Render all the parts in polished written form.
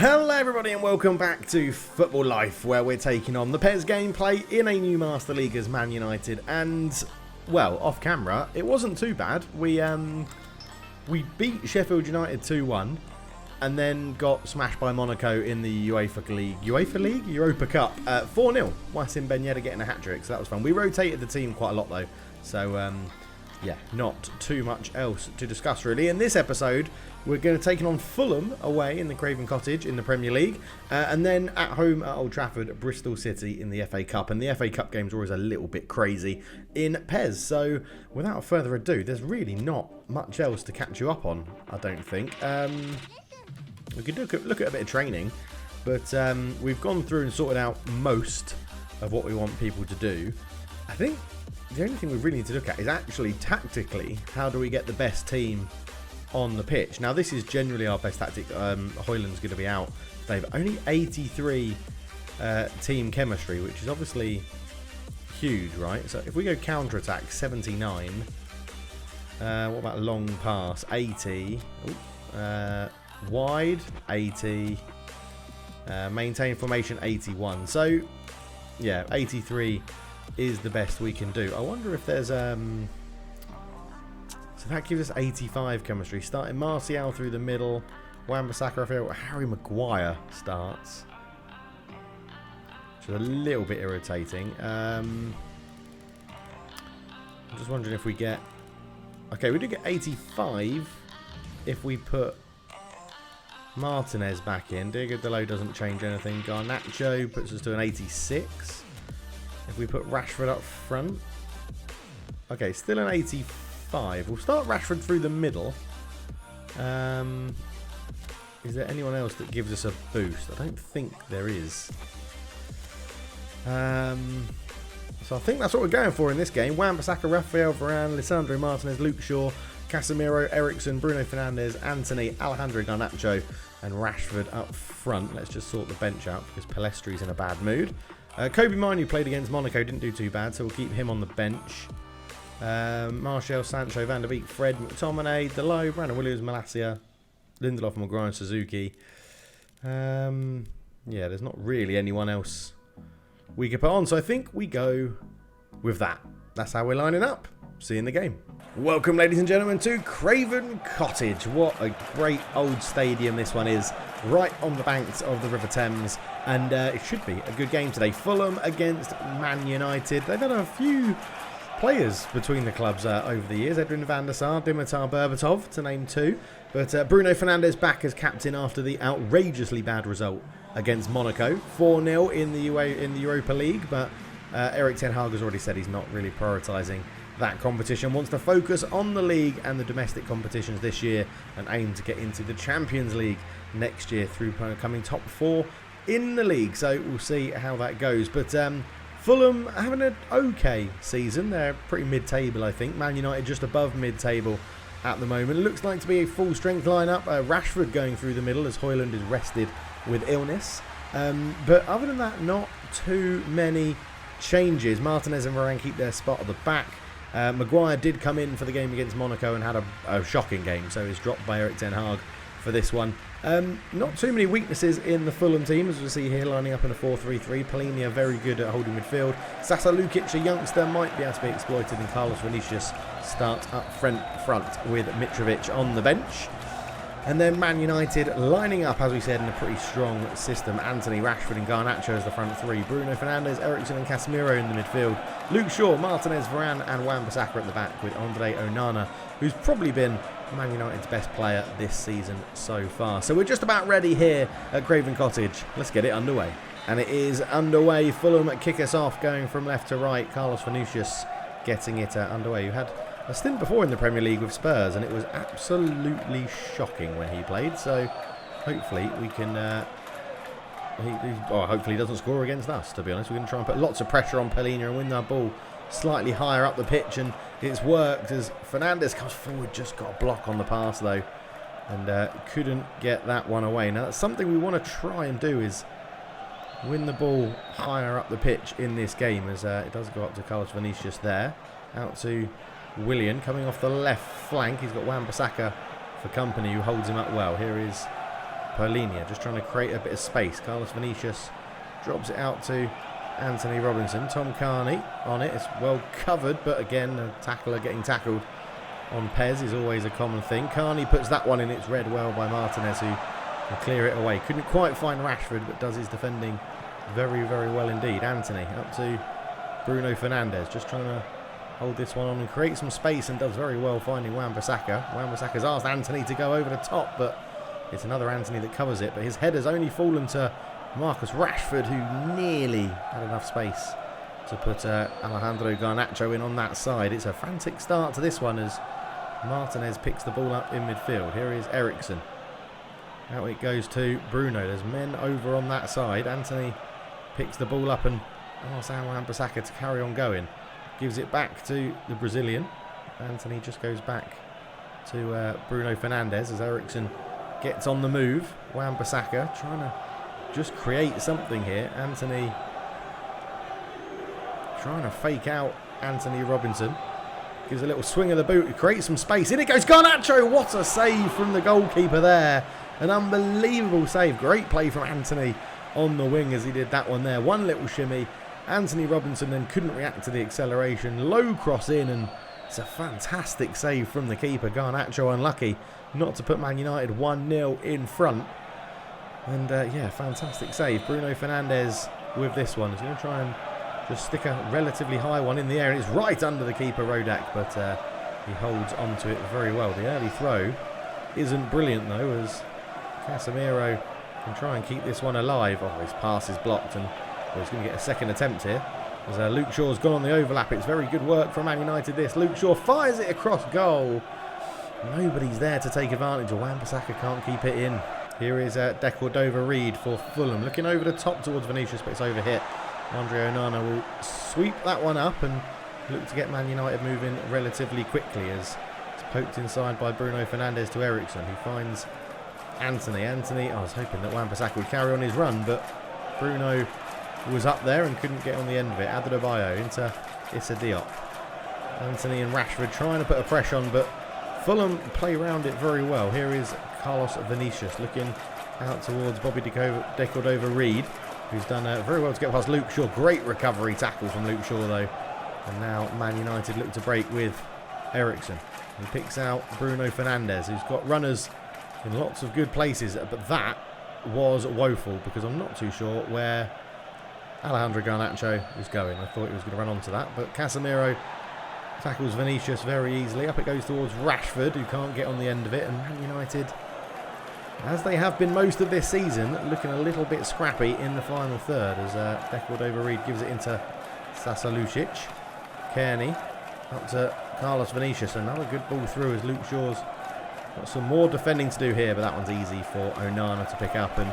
Hello everybody and welcome back to Football Life, where we're taking on the PES gameplay in a new Master League as Man United. And, well, off camera, it wasn't too bad. We beat Sheffield United 2-1 and then got smashed by Monaco in the Europa Cup 4-0. Wassim Ben Yedder getting a hat-trick, so that was fun. We rotated the team quite a lot though, so yeah, not too much else to discuss really. In this episode, we're going to take on Fulham away in the Craven Cottage in the Premier League, and then at home at Old Trafford at Bristol City in the FA Cup. And the FA Cup games are always a little bit crazy in PES. So without further ado, there's really not much else to catch you up on, I don't think. We could look at a bit of training, but we've gone through and sorted out most of what we want people to do. I think the only thing we really need to look at is actually tactically, how do we get the best team on the pitch? Now, this is generally our best tactic. Højlund's going to be out. They've only 83 team chemistry, which is obviously huge, right? So if we go counter-attack, 79. What about long pass? 80. Wide, 80. Maintain formation, 81. So, yeah, 83 is the best we can do. I wonder if there's so that gives us 85 chemistry. Starting Martial through the middle, Wan-Bissaka, Harry Maguire starts, which is a little bit irritating. I'm just wondering if we get, okay, we do get 85 if we put Martinez back in. Diego Dalot doesn't change anything. Garnacho puts us to an 86. If we put Rashford up front, okay, still an 85. We'll start Rashford through the middle. Is there anyone else that gives us a boost? I don't think there is. So I think that's what we're going for in this game. Wan-Bissaka, Rafael Varane, Lisandro Martinez, Luke Shaw, Casemiro, Eriksen, Bruno Fernandes, Anthony, Alejandro Garnacho, and Rashford up front. Let's just sort the bench out because Palestri's in a bad mood. Kobe Manu played against Monaco, didn't do too bad, so we'll keep him on the bench. Martial, Sancho, Van der Beek, Fred, McTominay, Dalot, Brandon Williams, Malacia, Lindelof, Maguire, and Suzuki. Yeah, there's not really anyone else we could put on, so I think we go with that. That's how we're lining up. See you in the game. Welcome, ladies and gentlemen, to Craven Cottage. What a great old stadium this one is, right on the banks of the River Thames, and it should be a good game today. Fulham against Man United. They've had a few players between the clubs over the years. Edwin van der Sar, Dimitar Berbatov, to name two. But Bruno Fernandes back as captain after the outrageously bad result against Monaco. 4-0 in the Europa League, but Erik Ten Haag has already said he's not really prioritising that competition, wants to focus on the league and the domestic competitions this year and aim to get into the Champions League next year through coming top 4 in the league. So we'll see how that goes. But Fulham having an okay season. They're pretty mid-table, I think. Man United just above mid-table at the moment. It looks like to be a full-strength lineup. Rashford going through the middle as Højlund is rested with illness. But other than that, not too many changes. Martinez and Varane keep their spot at the back. Maguire did come in for the game against Monaco and had a shocking game, so he's dropped by Erik Ten Haag for this one. Not too many weaknesses in the Fulham team, as we see here, lining up in a 4-3-3. Palhinha very good at holding midfield. Sasa Lukic, a youngster, might be able to be exploited, and Carlos Vinicius starts up front with Mitrovic on the bench. And then Man United lining up, as we said, in a pretty strong system. Anthony, Rashford and Garnacho as the front three. Bruno Fernandes, Eriksen and Casemiro in the midfield. Luke Shaw, Martinez, Varane and Wan-Bissaka at the back with Andre Onana, who's probably been Man United's best player this season so far. So we're just about ready here at Craven Cottage. Let's get it underway. And it is underway. Fulham kick us off, going from left to right. Carlos Vinicius getting it underway. You had a stint before in the Premier League with Spurs, and it was absolutely shocking when he played. So hopefully we can. Hopefully he doesn't score against us. To be honest, we're going to try and put lots of pressure on Palhinha and win that ball slightly higher up the pitch, and it's worked as Fernandes comes forward. Just got a block on the pass though, and couldn't get that one away. Now that's something we want to try and do, is win the ball higher up the pitch in this game, as it does go up to Carlos Vinicius there, out to Willian coming off the left flank. He's got Wan-Bissaka for company, who holds him up well. Here is per linea, just trying to create a bit of space. Carlos Vinicius drops it out to Anthony Robinson. Tom Carney on it. It's well covered, but again, a tackler getting tackled on Pez is always a common thing. Carney puts that one in. It's read well by Martinez, who can clear it away. Couldn't quite find Rashford, but does his defending very, very well indeed. Anthony up to Bruno Fernandes, just trying to hold this one on and create some space, and does very well finding Wan-Bissaka. Wan-Bissaka's asked Anthony to go over the top, but it's another Anthony that covers it. But his header's only fallen to Marcus Rashford, who nearly had enough space to put Alejandro Garnacho in on that side. It's a frantic start to this one as Martinez picks the ball up in midfield. Here is Eriksen. Out it goes to Bruno. There's men over on that side. Anthony picks the ball up and asks Wan-Bissaka to carry on going. Gives it back to the Brazilian. Anthony just goes back to Bruno Fernandes as Eriksen gets on the move. Wan-Bissaka trying to just create something here. Anthony trying to fake out Anthony Robinson. Gives a little swing of the boot, creates some space. In it goes Garnacho. What a save from the goalkeeper there. An unbelievable save. Great play from Anthony on the wing as he did that one there. One little shimmy. Anthony Robinson then couldn't react to the acceleration. Low cross in, and it's a fantastic save from the keeper. Garnacho unlucky not to put Man United 1-0 in front. And yeah, fantastic save. Bruno Fernandes with this one. He's going to try and just stick a relatively high one in the air. And it's right under the keeper, Rodak, but he holds onto it very well. The early throw isn't brilliant though, as Casemiro can try and keep this one alive. Oh, his pass is blocked, and he's going to get a second attempt here. As Luke Shaw's gone on the overlap. It's very good work from Man United this. Luke Shaw fires it across goal. Nobody's there to take advantage. Wan-Bissaka can't keep it in. Here is De Cordova-Reid for Fulham. Looking over the top towards Vinicius, but it's overhit. Andre Onana will sweep that one up and look to get Man United moving relatively quickly as it's poked inside by Bruno Fernandes to Eriksen, who finds Anthony. I was hoping that Wan-Bissaka would carry on his run, but Bruno was up there and couldn't get on the end of it. Adebayo into Issa Diop. Anthony and Rashford trying to put a pressure on, but Fulham play around it very well. Here is Carlos Vinicius looking out towards Bobby De Cordova-Reid, who's done very well to get past Luke Shaw. Great recovery tackle from Luke Shaw though. And now Man United look to break with Eriksen. He picks out Bruno Fernandes, who's got runners in lots of good places, but that was woeful because I'm not too sure where Alejandro Garnacho was going. I thought he was going to run onto that, but Casemiro tackles Vinicius very easily. Up it goes towards Rashford, who can't get on the end of it, and Man United, as they have been most of this season, looking a little bit scrappy in the final third as De Cordova-Reid gives it into Sasa Lucic. Kearney up to Carlos Vinicius. Another good ball through as Luke Shaw's got some more defending to do here, but that one's easy for Onana to pick up and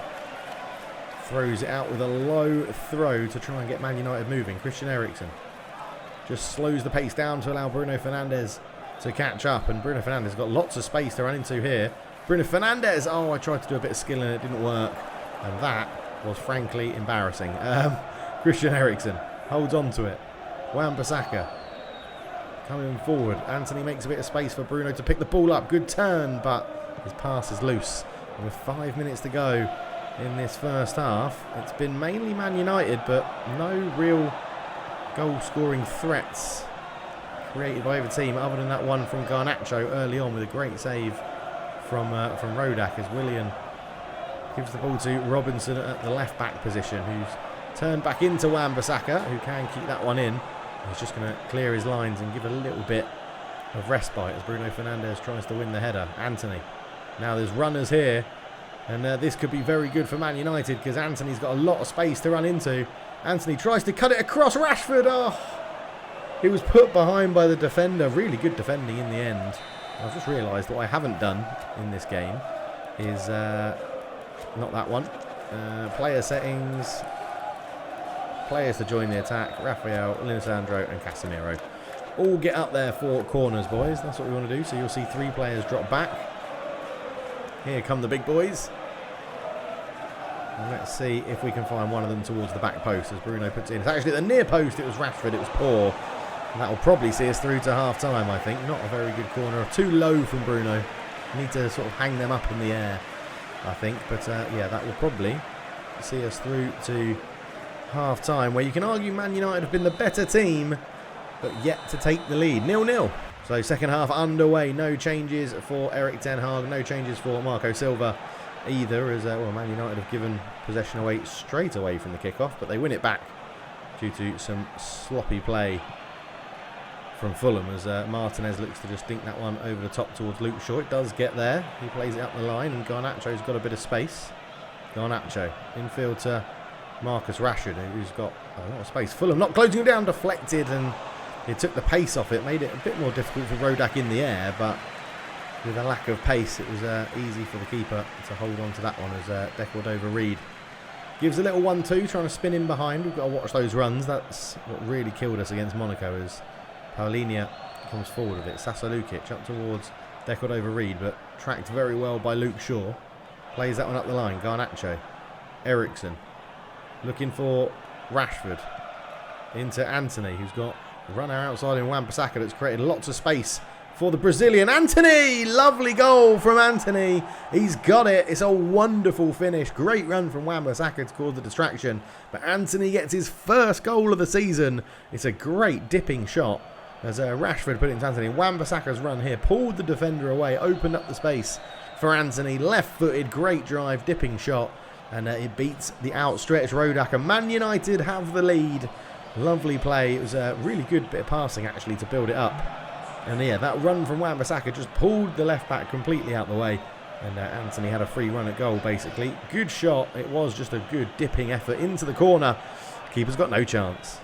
throws it out with a low throw to try and get Man United moving. Christian Eriksen just slows the pace down to allow Bruno Fernandes to catch up, and Bruno Fernandes got lots of space to run into here. Bruno Fernandes, oh, I tried to do a bit of skill and it didn't work, and that was frankly embarrassing. Christian Eriksen holds on to it. Wan-Bissaka coming forward. Anthony makes a bit of space for Bruno to pick the ball up. Good turn, but his pass is loose. And with 5 minutes to go in this first half, it's been mainly Man United, but no real goal-scoring threats created by either team, other than that one from Garnacho early on with a great save from Rodak as Willian gives the ball to Robinson at the left-back position, who's turned back into Wan-Bissaka, who can keep that one in. He's just going to clear his lines and give a little bit of respite as Bruno Fernandes tries to win the header. Anthony. Now there's runners here, and this could be very good for Man United because Anthony's got a lot of space to run into. Anthony tries to cut it across. Rashford, oh, he was put behind by the defender. Really good defending in the end. I've just realised what I haven't done in this game is not that one. Player settings. Players to join the attack. Rafael, Lisandro and Casemiro. All get up there for corners, boys. That's what we want to do. So you'll see 3 players drop back. Here come the big boys. And let's see if we can find one of them towards the back post as Bruno puts it in. It's actually at the near post. It was Rashford. It was poor. And that will probably see us through to half-time, I think. Not a very good corner. Too low from Bruno. Need to sort of hang them up in the air. I think. But yeah, that will probably see us through to half-time, where you can argue Man United have been the better team, but yet to take the lead. 0-0. So second half underway. No changes for Erik Ten Haag. No changes for Marco Silva either, as well, Man United have given possession away straight away from the kickoff, but they win it back due to some sloppy play from Fulham, as Martinez looks to just dink that one over the top towards Luke Shaw. It does get there. He plays it up the line, and Garnacho's got a bit of space. Garnacho infield to Marcus Rashford, who's got a lot of space. Fulham not closing him down, deflected, and it took the pace off it, made it a bit more difficult for Rodak in the air, but with a lack of pace, it was easy for the keeper to hold on to that one, as Decordova-Reid gives a little 1-2, trying to spin in behind. We've got to watch those runs. That's what really killed us against Monaco, as Paulinho comes forward with it. Sasa Lukic up towards Decordova-Reid, but tracked very well by Luke Shaw. Plays that one up the line. Garnacho. Eriksen. Looking for Rashford. Into Anthony, who's got a runner outside in Wan-Bissaka that's created lots of space for the Brazilian. Anthony! Lovely goal from Anthony. He's got it. It's a wonderful finish. Great run from Wan-Bissaka to cause the distraction. But Anthony gets his first goal of the season. It's a great dipping shot, as Rashford put it into Anthony. Wan-Bissaka's run here pulled the defender away, opened up the space for Anthony. Left-footed, great drive, dipping shot. And it beats the outstretched Rodak. And Man United have the lead. Lovely play. It was a really good bit of passing, actually, to build it up. And yeah, that run from Wan-Bissaka just pulled the left-back completely out the way. And Anthony had a free run at goal, basically. Good shot. It was just a good dipping effort into the corner. Keeper's got no chance.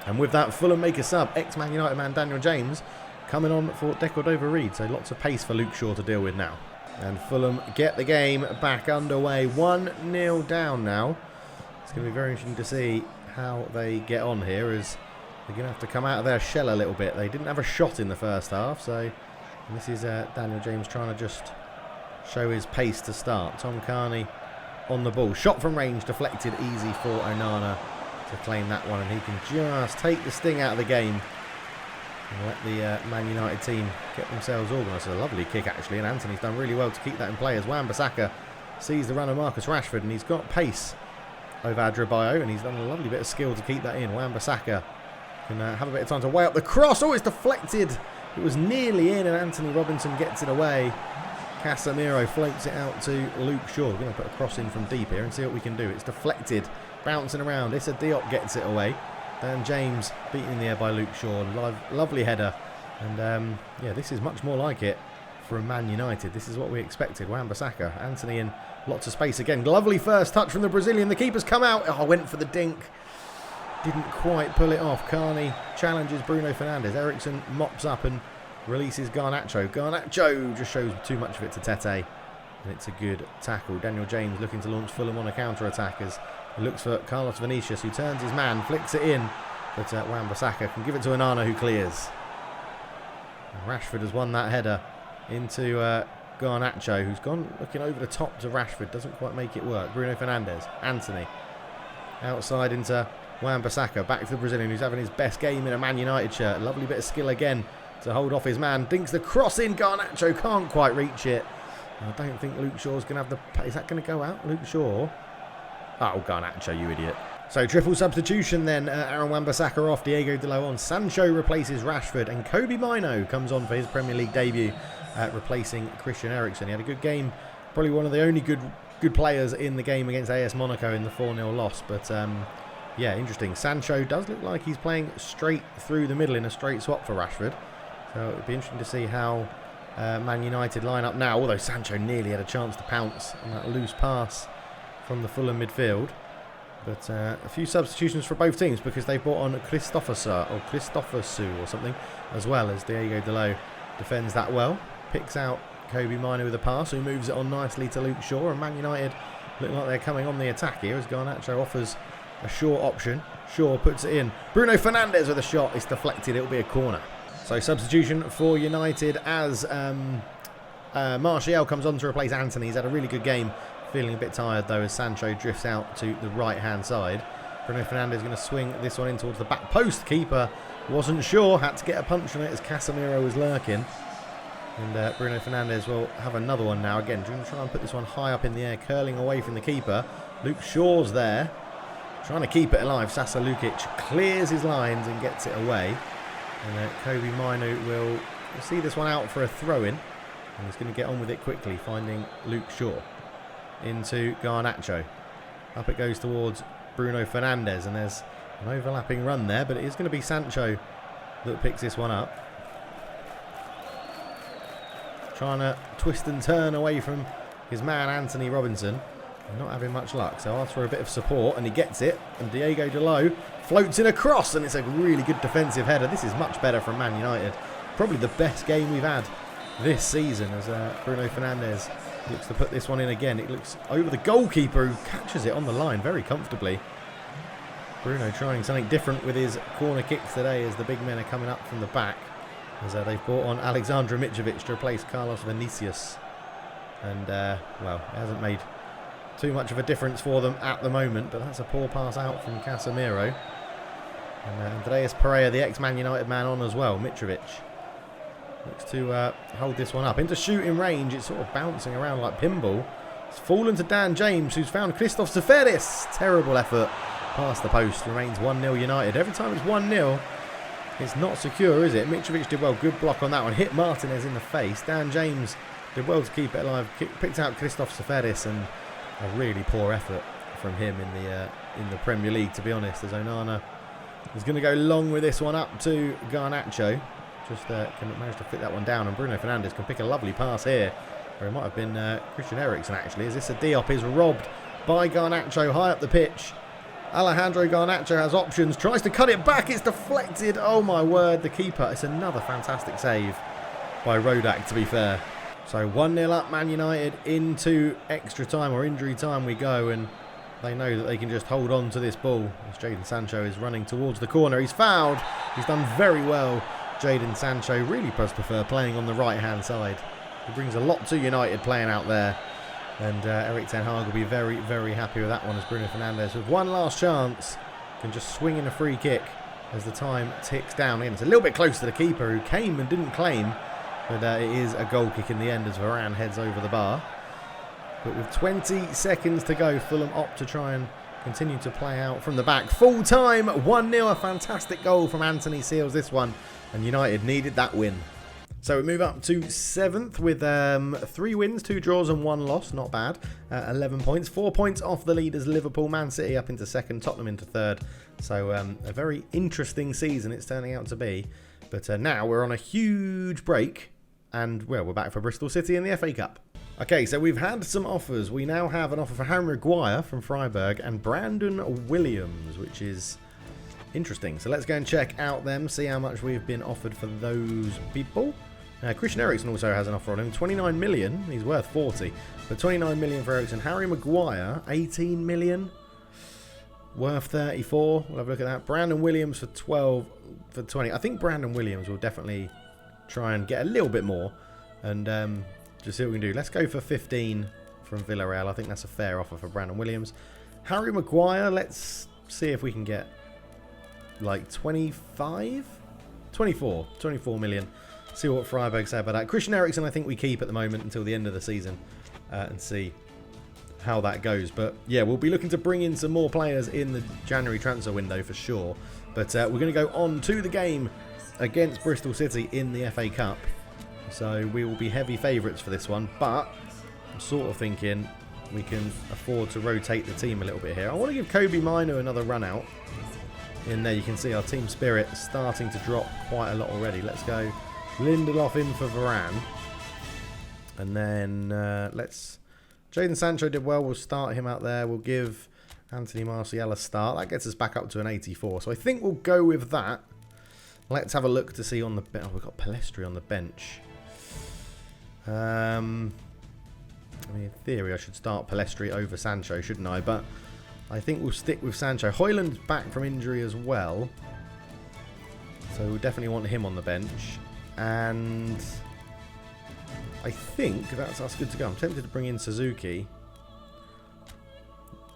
And with that, Fulham make a sub. Ex-Man United man Daniel James coming on for Decordova-Reid. So lots of pace for Luke Shaw to deal with now. And Fulham get the game back underway. 1-0 down now. It's going to be very interesting to see how they get on here, as they're going to have to come out of their shell a little bit. They didn't have a shot in the first half, so this is Daniel James trying to just show his pace to start. Tom Carney on the ball. Shot from range, deflected, easy for Onana to claim that one, and he can just take the sting out of the game and let the Man United team get themselves organised. It's a lovely kick, actually, and Anthony's done really well to keep that in play, as Wan-Bissaka sees the run of Marcus Rashford, and he's got pace over Adebayo, and he's done a lovely bit of skill to keep that in. Wan-Bissaka can have a bit of time to weigh up the cross. Oh, it's deflected. It was nearly in, and Anthony Robinson gets it away. Casemiro floats it out to Luke Shaw. We're going to put a cross in from deep here and see what we can do. It's deflected, bouncing around. Issa Diop gets it away. Dan James beaten in the air by Luke Shaw. Lovely header. And yeah, this is much more like it from Man United. This is what we expected. Wan-Bissaka, Anthony in lots of space again. Lovely first touch from the Brazilian. The keeper's come out. Oh, went for the dink. Didn't quite pull it off. Carney challenges Bruno Fernandes. Eriksen mops up and releases Garnacho. Garnacho just shows too much of it to Tete. And it's a good tackle. Daniel James looking to launch Fulham on a counter-attack as he looks for Carlos Vinicius, who turns his man, flicks it in. But Wan-Bissaka can give it to Onana, who clears. And Rashford has won that header into Garnacho, who's gone looking over the top to Rashford. Doesn't quite make it work. Bruno Fernandes. Anthony. Outside into Wan-Bissaka. Back to the Brazilian, who's having his best game in a Man United shirt. Lovely bit of skill again to hold off his man. Dinks the cross in. Garnacho can't quite reach it. I don't think Luke Shaw's going to have the... Is that going to go out? Luke Shaw? Oh, Garnacho, you idiot. So triple substitution then. Aaron Wan-Bissaka off, Diego Dalot on. Sancho replaces Rashford, and Kobe Mino comes on for his Premier League debut, replacing Christian Eriksen. He had a good game. Probably one of the only good players in the game against AS Monaco in the 4-0 loss. But yeah, interesting. Sancho does look like he's playing straight through the middle in a straight swap for Rashford. So it would be interesting to see how Man United line up now, although Sancho nearly had a chance to pounce on that loose pass from the Fulham midfield. But a few substitutions for both teams, because they've brought on Christophersu or something, as well, as Diego Dalot defends that well. Picks out Kobe Mino with a pass, who moves it on nicely to Luke Shaw. And Man United look like they're coming on the attack here, as Garnacho offers a short option. Shaw puts it in. Bruno Fernandes with a shot. It's deflected. It'll be a corner. So substitution for United as Martial comes on to replace Anthony. He's had a really good game. Feeling a bit tired though, as Sancho drifts out to the right hand side. Bruno Fernandes is going to swing this one in towards the back post. Keeper wasn't sure, had to get a punch on it as Casemiro was lurking. And Bruno Fernandes will have another one now. Again, going to try and put this one high up in the air, curling away from the keeper. Luke Shaw's there, trying to keep it alive. Sasa Lukic clears his lines and gets it away. And Kobe Minu will see this one out for a throw-in. And he's going to get on with it quickly, finding Luke Shaw. Into Garnacho. Up it goes towards Bruno Fernandes. And there's an overlapping run there, but it is going to be Sancho that picks this one up. Trying to twist and turn away from his man Anthony Robinson. And not having much luck, so asks for a bit of support, and he gets it. And Diego Dalot floats it across, and it's a really good defensive header. This is much better from Man United. Probably the best game we've had this season, as Bruno Fernandes looks to put this one in again. It looks over the goalkeeper, who catches it on the line very comfortably. Bruno trying something different with his corner kicks today, as the big men are coming up from the back. As they've brought on Alexandra Mitrovic to replace Carlos Vinicius. And, well, it hasn't made too much of a difference for them at the moment, but that's a poor pass out from Casemiro. And Andreas Pereira, the ex-Man United man, on as well. Mitrovic looks to hold this one up into shooting range. It's sort of bouncing around like pinball. It's fallen to Dan James, who's found Christoph Seferis. Terrible effort past the post. Remains 1-0 United. Every time it's 1-0, it's not secure, is it? Mitrovic did well. Good block on that one. Hit Martinez in the face. Dan James did well to keep it alive. Picked out Christoph Seferis, and a really poor effort from him in the Premier League, to be honest, as Onana is going to go long with this one up to Garnacho. Just can manage to fit that one down, and Bruno Fernandes can pick a lovely pass here, or it might have been Christian Eriksen actually, as this Diop is robbed by Garnacho high up the pitch. Alejandro Garnacho has options, tries to cut it back, it's deflected. Oh my word, the keeper. It's another fantastic save by Rodak, to be fair. So 1-0 up Man United, into extra time or injury time we go, and they know that they can just hold on to this ball as Jadon Sancho is running towards the corner. He's fouled. He's done very well. Jadon Sancho really does prefer playing on the right hand side. He brings a lot to United playing out there, and Erik Ten Haag will be very, very happy with that one, as Bruno Fernandes, with one last chance, can just swing in a free kick as the time ticks down in. It's a little bit close to the keeper, who came and didn't claim. But it is a goal kick in the end as Varane heads over the bar. But with 20 seconds to go, Fulham opt to try and continue to play out from the back. Full time, 1-0. A fantastic goal from Anthony seals this one. And United needed that win. So we move up to 7th with 3 wins, 2 draws and 1 loss. Not bad. 11 points. 4 points off the leaders Liverpool. Man City up into 2nd. Tottenham into 3rd. So a very interesting season it's turning out to be. But now we're on a huge break. And, well, we're back for Bristol City in the FA Cup. Okay, so we've had some offers. We now have an offer for Harry Maguire from Freiburg and Brandon Williams, which is interesting. So let's go and check out them, see how much we've been offered for those people. Christian Eriksen also has an offer on him. 29 million. He's worth 40. But 29 million for Eriksen. Harry Maguire, 18 million. Worth 34. We'll have a look at that. Brandon Williams for 12, for 20. I think Brandon Williams will definitely try and get a little bit more, and just see what we can do. Let's go for 15 from Villarreal. I think that's a fair offer for Brandon Williams. Harry Maguire, let's see if we can get like 24 million. See what Freiburg say about that. Christian Eriksen I think we keep at the moment until the end of the season, and see how that goes. But yeah, we'll be looking to bring in some more players in the January transfer window for sure. But we're going to go on to the game against Bristol City in the FA Cup. So we will be heavy favourites for this one, but I'm sort of thinking we can afford to rotate the team a little bit here. I want to give Kobe Minu another run out. In there you can see our team spirit starting to drop quite a lot already. Let's go Lindelof in for Varane. And then let's... Jadon Sancho did well. We'll start him out there. We'll give Anthony Martial a start. That gets us back up to an 84. So I think we'll go with that. Let's have a look to see on the bench. Oh, we've got Palestri on the bench. I mean, in theory, I should start Palestri over Sancho, shouldn't I? But I think we'll stick with Sancho. Højlund's back from injury as well, so we'll definitely want him on the bench. And I think that's us good to go. I'm tempted to bring in Suzuki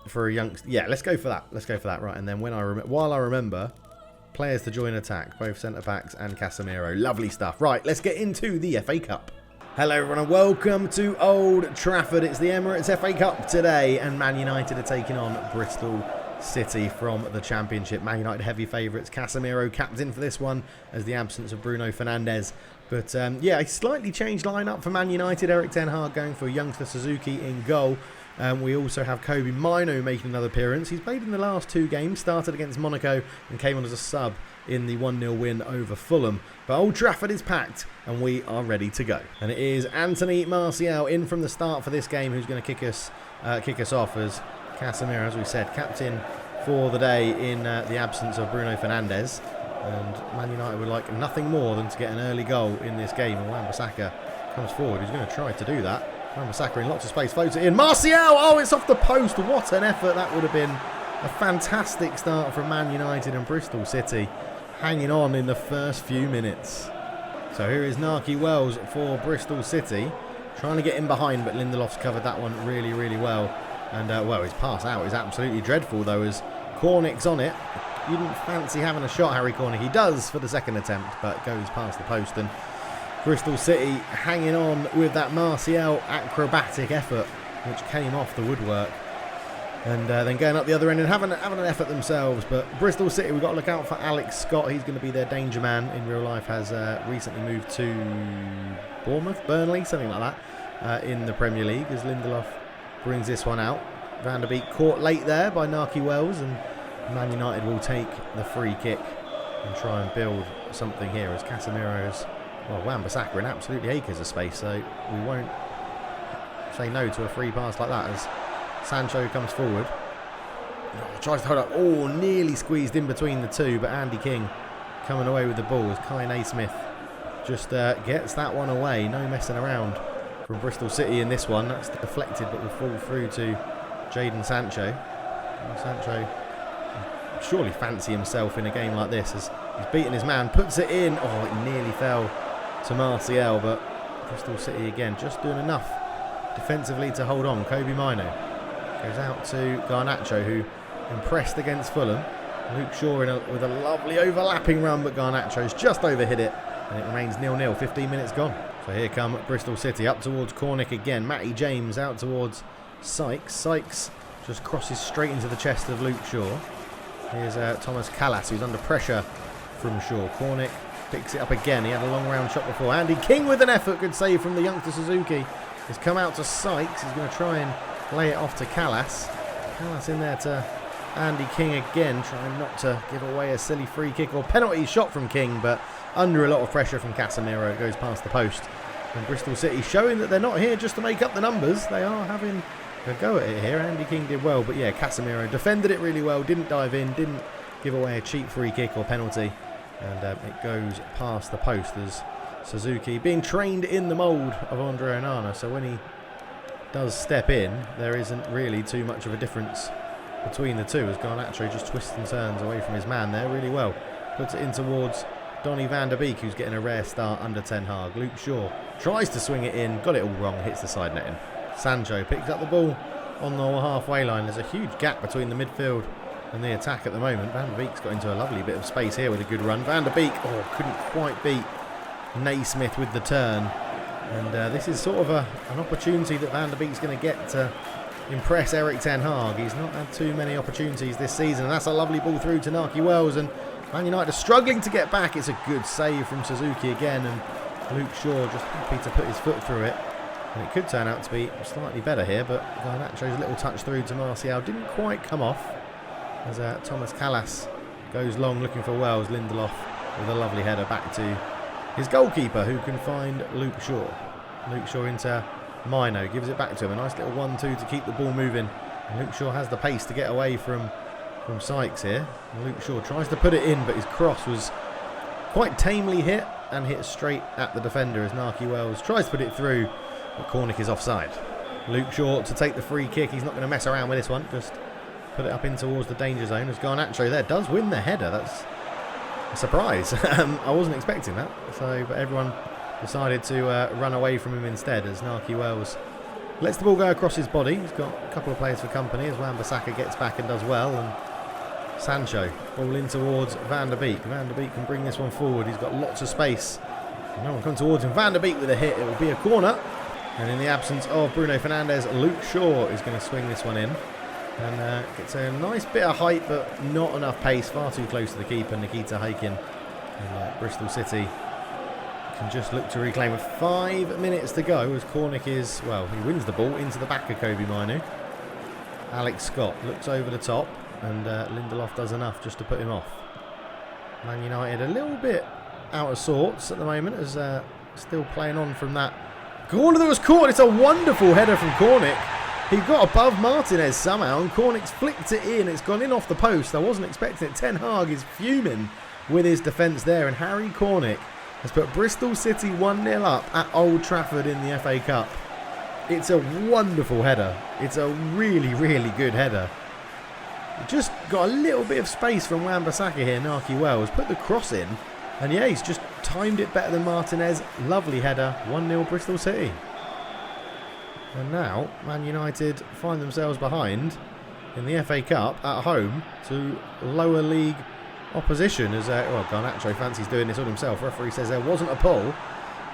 for a youngster. Yeah, let's go for that. Let's go for that. Right, and then when while I remember. Players to join attack, both centre-backs and Casemiro. Lovely stuff. Right, let's get into the FA Cup. Hello everyone and welcome to Old Trafford. It's the Emirates FA Cup today and Man United are taking on Bristol City from the Championship. Man United heavy favourites. Casemiro captain for this one as the absence of Bruno Fernandes. But yeah, a slightly changed lineup for Man United. Erik Ten Haag going for youngster Suzuki in goal. We also have Kobe Mino making another appearance. He's played in the last two games, started against Monaco and came on as a sub in the 1-0 win over Fulham. But Old Trafford is packed and we are ready to go. And it is Anthony Martial in from the start for this game who's going to kick us off as Casemiro, as we said, captain for the day in the absence of Bruno Fernandes. And Man United would like nothing more than to get an early goal in this game. And Wan-Bissaka comes forward. He's going to try to do that. Wan-Bissaka in lots of space, floats it in. Martial! Oh, it's off the post. What an effort that would have been. A fantastic start from Man United and Bristol City, hanging on in the first few minutes. So here is Nahki Wells for Bristol City, trying to get in behind, but Lindelof's covered that one really, really well. And, well, his pass out is absolutely dreadful, though, as Cornick's on it. You didn't fancy having a shot, Harry Cornick. He does for the second attempt, but goes past the post. And Bristol City hanging on with that Martial acrobatic effort, which came off the woodwork. And then going up the other end and having an effort themselves. But Bristol City, we've got to look out for Alex Scott. He's going to be their danger man in real life. Has recently moved to Bournemouth, Burnley, something like that, in the Premier League, as Lindelof brings this one out. Van der Beek caught late there by Nahki Wells, and Man United will take the free kick and try and build something here as Casemiro's, well, Wan-Bissaka in absolutely acres of space, so we won't say no to a free pass like that as Sancho comes forward. Oh, tries to hold up. Oh, nearly squeezed in between the two, but Andy King coming away with the ball as Kai Naismith just gets that one away. No messing around from Bristol City in this one. That's deflected, but will fall through to Jadon Sancho. Sancho surely fancy himself in a game like this as he's beaten his man, puts it in. Oh, it nearly fell to Martial, but Bristol City again just doing enough defensively to hold on. Kobe Mino goes out to Garnacho, who impressed against Fulham. Luke Shaw with a lovely overlapping run, but Garnacho's just overhit it, and it remains 0-0, 15 minutes gone. So here come Bristol City, up towards Cornick again. Matty James out towards Sykes. Sykes just crosses straight into the chest of Luke Shaw. Here's Thomas Callas, who's under pressure from Shaw. Cornick picks it up again. He had a long round shot before. Andy King with an effort. Good save from the youngster Suzuki. He's come out to Sykes. He's going to try and lay it off to Callas. Callas in there to Andy King again, trying not to give away a silly free kick or penalty shot from King, but under a lot of pressure from Casemiro. It goes past the post. And Bristol City showing that they're not here just to make up the numbers. They are having a go at it here. Andy King did well, but yeah, Casemiro defended it really well, didn't dive in, didn't give away a cheap free kick or penalty, and it goes past the post as Suzuki being trained in the mould of Andre Onana, so when he does step in, there isn't really too much of a difference between the two as Garnacho just twists and turns away from his man there really well. Puts it in towards Donny van der Beek, who's getting a rare start under Ten Hag. Luke Shaw tries to swing it in, got it all wrong, hits the side netting. Sancho picks up the ball on the halfway line. There's a huge gap between the midfield and the attack at the moment. Van der Beek's got into a lovely bit of space here with a good run. Van der Beek, oh, couldn't quite beat Naismith with the turn. And this is sort of an opportunity that Van der Beek's going to get to impress Erik Ten Haag. He's not had too many opportunities this season. And that's a lovely ball through to Nahki Wells. And Man United are struggling to get back. It's a good save from Suzuki again. And Luke Shaw just happy to put his foot through it. And it could turn out to be slightly better here, but Garnacho's little touch through to Martial didn't quite come off as Thomas Callas goes long looking for Wells. Lindelof with a lovely header back to his goalkeeper, who can find Luke Shaw. Luke Shaw into Mino, gives it back to him. A nice little 1-2 to keep the ball moving. And Luke Shaw has the pace to get away from Sykes here. And Luke Shaw tries to put it in, but his cross was quite tamely hit and hit straight at the defender as Nahki Wells tries to put it through. But Cornick is offside. Luke Shaw to take the free kick. He's not going to mess around with this one. Just put it up in towards the danger zone as Garnacho there does win the header. That's a surprise. I wasn't expecting that. But everyone decided to run away from him instead as Nahki Wells lets the ball go across his body. He's got a couple of players for company as Wan-Bissaka gets back and does well. And Sancho ball in towards Van der Beek. Van der Beek can bring this one forward. He's got lots of space No one comes towards him. Van der Beek with a hit. It will be a corner. And in the absence of Bruno Fernandes, Luke Shaw is going to swing this one in. And gets a nice bit of height, but not enough pace. Far too close to the keeper, Nikita Hakin. And Bristol City can just look to reclaim with 5 minutes to go as Cornick is, well, he wins the ball into the back of Kobe Minu. Alex Scott looks over the top, and Lindelof does enough just to put him off. Man United a little bit out of sorts at the moment, as still playing on from that corner that was caught. It's a wonderful header from Cornick. He got above Martinez somehow, and Cornick's flicked it in. It's gone in off the post. I wasn't expecting it. Ten Hag is fuming with his defence there, and Harry Cornick has put Bristol City 1-0 up at Old Trafford in the FA Cup. It's a wonderful header. It's a really, really good header. Just got a little bit of space from Wan-Bissaka here. Naki Wells put the cross in, and yeah, he's just timed it better than Martinez. Lovely header. 1-0 Bristol City. And now Man United find themselves behind in the FA Cup at home to lower league opposition, as well, Garnacho fancies doing this all himself. Referee says there wasn't a pull,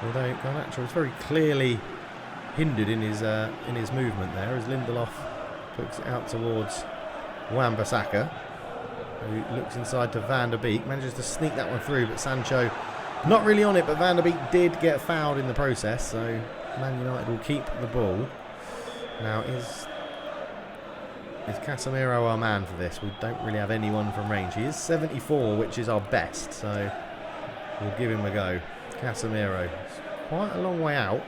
although Garnacho was very clearly hindered in his movement there, as Lindelof puts it out towards Wan-Bissaka, who looks inside to Van der Beek, manages to sneak that one through, but Sancho not really on it, but Van der Beek did get fouled in the process, so Man United will keep the ball. Now is Casemiro our man for this? We don't really have anyone from range. He is 74, which is our best, so we'll give him a go. Casemiro, it's quite a long way out.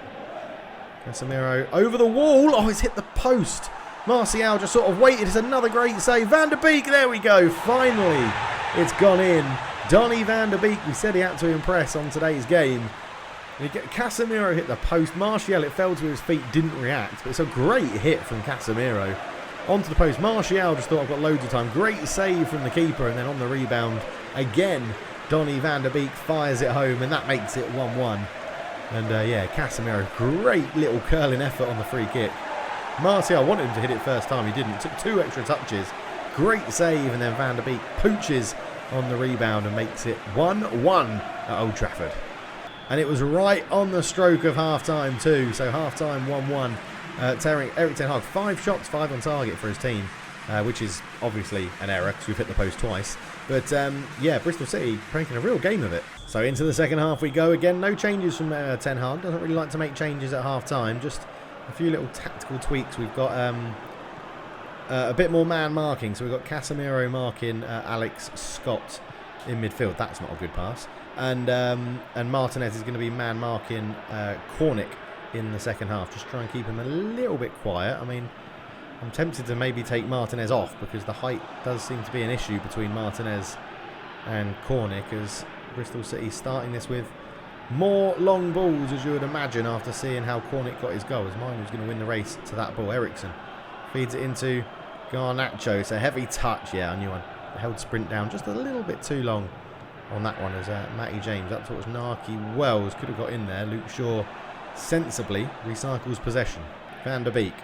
Casemiro over the wall. Oh, it's hit the post. Martial just sort of waited. It's another great save. Van der Beek, there we go. Finally, it's gone in. Donny Van der Beek, we said he had to impress on today's game. Casemiro hit the post. Martial, it fell to his feet, didn't react, but it's a great hit from Casemiro. Onto the post. Martial just thought, I've got loads of time. Great save from the keeper, and then on the rebound again, Donny Van der Beek fires it home, and that makes it 1-1. And yeah, Casemiro, great little curling effort on the free kick. Martial wanted him to hit it first time, he didn't. Took 2 extra touches. Great save, and then Van der Beek pooches on the rebound and makes it 1-1 at Old Trafford. And it was right on the stroke of half-time too. So half-time 1-1. Erik Ten Haag, 5 shots, 5 on target for his team, which is obviously an error because we've hit the post twice. But yeah, Bristol City making a real game of it. So into the second half we go again. No changes from Ten Hag. Doesn't really like to make changes at half-time. Just a few little tactical tweaks. We've got a bit more man marking. So we've got Casemiro marking Alex Scott in midfield. That's not a good pass. And Martinez is going to be man marking Cornick in the second half. Just try and keep him a little bit quiet. I mean, I'm tempted to maybe take Martinez off because the height does seem to be an issue between Martinez and Cornick, as Bristol City starting this with more long balls, as you would imagine, after seeing how Cornick got his goal. As mine was going to win the race to that ball. Ericsson feeds it into Garnacho. It's a heavy touch. Yeah, I knew I held sprint down just a little bit too long on that one, as Matty James up towards Naki Wells could have got in there. Luke Shaw sensibly recycles possession. Van der Beek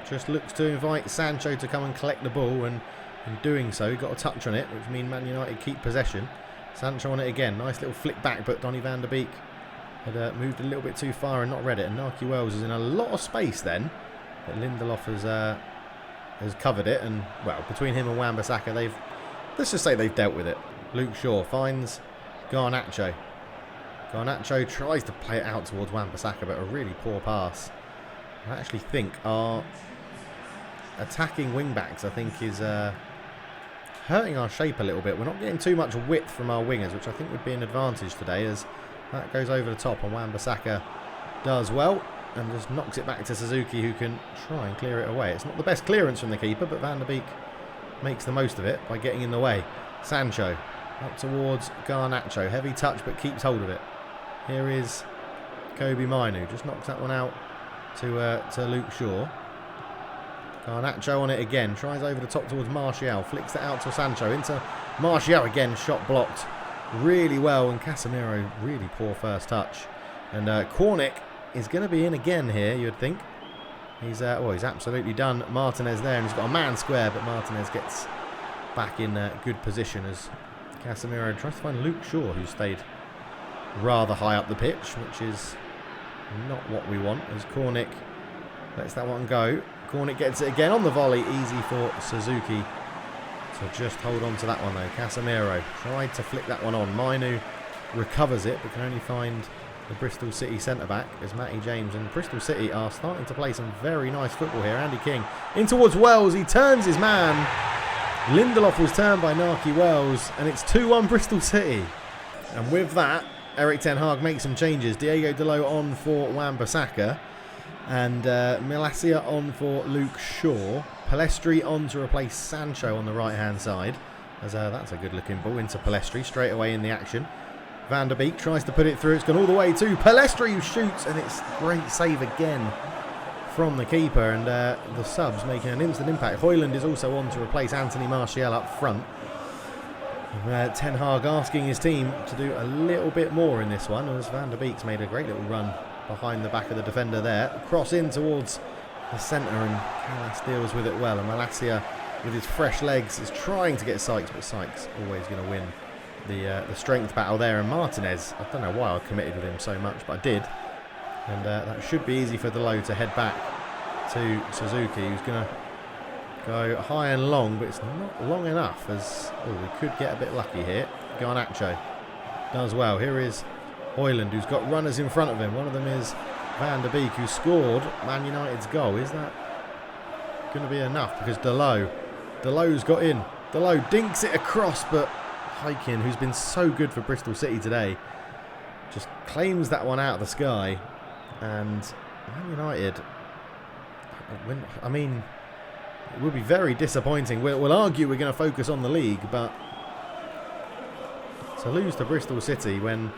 just looks to invite Sancho to come and collect the ball, and in doing so, he got a touch on it, which means Man United keep possession. Sancho on it again. Nice little flick back, but Donny Van der Beek had moved a little bit too far and not read it. And Naki Wells is in a lot of space then, but Lindelof has covered it. And well, between him and Wan-Bissaka, let's just say they've dealt with it. Luke Shaw finds Garnacho. Garnacho tries to play it out towards Wan-Bissaka, but a really poor pass. I actually think our attacking wing-backs, is hurting our shape a little bit. We're not getting too much width from our wingers, which I think would be an advantage today, as that goes over the top, and Wan-Bissaka does well and just knocks it back to Suzuki, who can try and clear it away. It's not the best clearance from the keeper, but Van der Beek makes the most of it by getting in the way. Sancho up towards Garnacho. Heavy touch, but keeps hold of it. Here is Kobe Minu. Just knocks that one out to Luke Shaw. Garnacho on it again. Tries over the top towards Martial. Flicks it out to Sancho. Into Martial again. Shot blocked really well. And Casemiro, really poor first touch. And Cornick is going to be in again here, you would think. He's absolutely done Martinez there. And he's got a man square, but Martinez gets back in good position as Casemiro tries to find Luke Shaw, who stayed rather high up the pitch, which is not what we want, as Cornick lets that one go. Cornick gets it again on the volley. Easy for Suzuki to just hold on to that one though. Casemiro tried to flick that one on. Mainu recovers it, but can only find the Bristol City centre-back as Matty James. And Bristol City are starting to play some very nice football here. Andy King in towards Wells. He turns his man. Lindelof was turned by Nahki Wells, and it's 2-1 Bristol City. And with that, Erik Ten Haag makes some changes. Diego Dalot on for Wan-Bissaka, and Malacia on for Luke Shaw. Palestri on to replace Sancho on the right-hand side, as that's a good-looking ball into Palestri straight away in the action. Van der Beek tries to put it through. It's gone all the way to Palestri, who shoots, and it's a great save again from the keeper, and the subs making an instant impact. Højlund is also on to replace Anthony Martial up front. Ten Hag asking his team to do a little bit more in this one, as Van der Beek's made a great little run behind the back of the defender there. Cross in towards the centre, and Callas deals with it well. And Malacia, with his fresh legs, is trying to get Sykes, but Sykes always going to win the strength battle there. And Martinez, I don't know why I committed with him so much, but I did. And that should be easy for Dalot to head back to Suzuki, who's going to go high and long, but it's not long enough, as we could get a bit lucky here. Garnacho does well. Here is Højlund, who's got runners in front of him. One of them is Van der Beek, who scored Man United's goal. Is that going to be enough? Because Dalot's got in. Dalot dinks it across, but Hykin, who's been so good for Bristol City today, just claims that one out of the sky. And Man United, I mean, it will be very disappointing. We'll argue we're going to focus on the league, but to lose to Bristol City when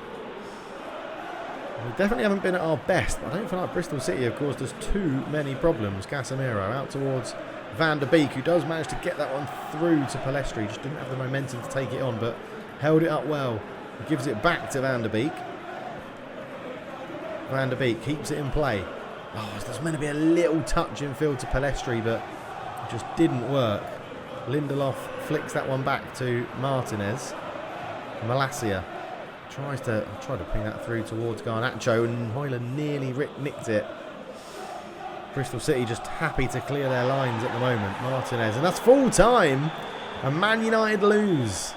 we definitely haven't been at our best. I don't feel like Bristol City have caused us too many problems. Casemiro out towards Van der Beek, who does manage to get that one through to Palestri. Just didn't have the momentum to take it on, but held it up well. He gives it back to Van der Beek. Van der Beek keeps it in play. Oh, there's meant to be a little touch in field to Palestri, but it just didn't work. Lindelof flicks that one back to Martinez. Malacia tries to ping that through towards Garnacho, and Højlund nearly nicked it. Bristol City just happy to clear their lines at the moment. Martinez, and that's full time. And Man United lose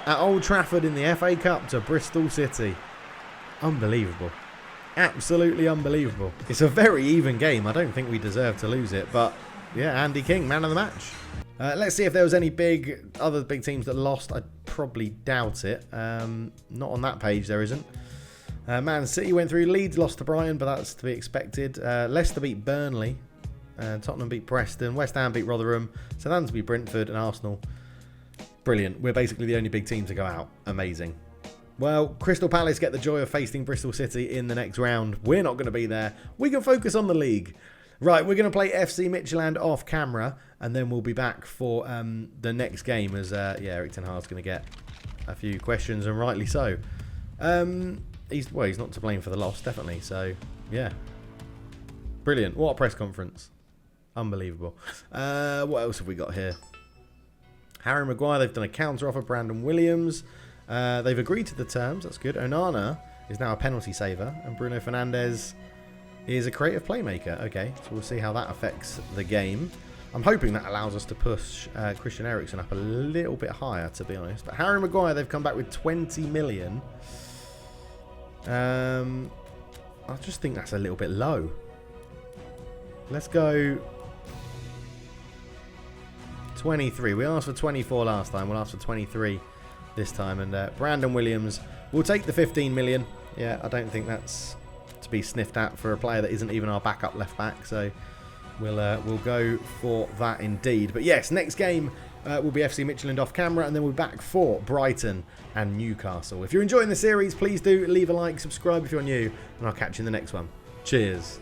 at Old Trafford in the FA Cup to Bristol City. Unbelievable. Absolutely unbelievable. It's a very even game. I don't think we deserve to lose it, but yeah, Andy King, man of the match. Let's see if there was any other big teams that lost. I probably doubt it. Not on that page, there isn't. Man City went through. Leeds lost to Brighton, but that's to be expected. Leicester beat Burnley. Tottenham beat Preston. West Ham beat Rotherham. Southampton beat Brentford, and Arsenal. Brilliant. We're basically the only big team to go out. Amazing. Well, Crystal Palace get the joy of facing Bristol City in the next round. We're not going to be there. We can focus on the league. Right, we're going to play FC Midtjylland off camera, and then we'll be back for the next game, as Erik Ten Hag's going to get a few questions, and rightly so. He's not to blame for the loss, definitely. So, yeah. Brilliant. What a press conference. Unbelievable. What else have we got here? Harry Maguire, they've done a counter offer. Brandon Williams. They've agreed to the terms. That's good. Onana is now a penalty saver, and Bruno Fernandes is a creative playmaker. Okay, so we'll see how that affects the game. I'm hoping that allows us to push Christian Eriksen up a little bit higher, to be honest. But Harry Maguire, they've come back with 20 million. I just think that's a little bit low. Let's go 23. We asked for 24 last time. We'll ask for 23 this time. And Brandon Williams will take the 15 million. Yeah, I don't think that's to be sniffed at for a player that isn't even our backup left back. So we'll go for that indeed. But yes, next game will be FC Midtjylland off camera, and then we're back for Brighton and Newcastle. If you're enjoying the series, please do leave a like, subscribe if you're new, and I'll catch you in the next one. Cheers.